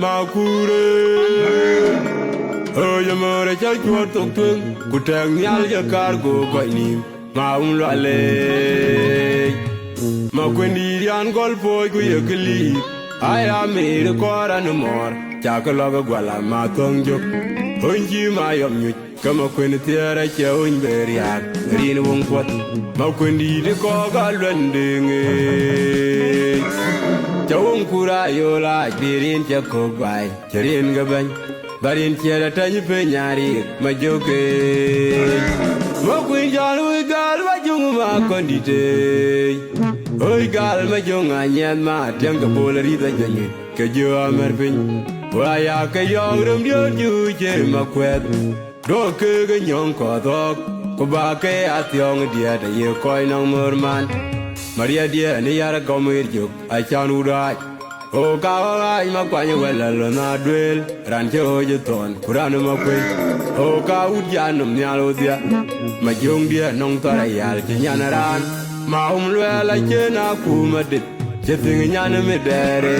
Makure, oh, you mother, just you want to go tell me all your cargo by name, Maun Lale. Maquindian golf boy, you can leave. I am made a quarter no more. Jacaloga Guala, Matonjo. Unji, my own, come a quintier at your own very hard. Reno won't what. Maquindi, the coga rending. Chawung kura yola kirin cha kobai kirin gaban barin tiada tanya penyari majoke makuin jalu gal majung ma kondite oi gal majung anyan ma tiang kapolari tajanya kejo amerpin waya kayong dio ju jer makwet do ke nyong ko dok ko ba ke atyong dia da ye koi nang murman Maria dia ni yara komir juk achan urai o ka ai ma kwanya wala na duel ran che o jeton kuran ma kwe o ka udyan num nyalo dia ma jong dia nong tara yal che nyanaran ma la che na ku ma dit che ting nyan me dere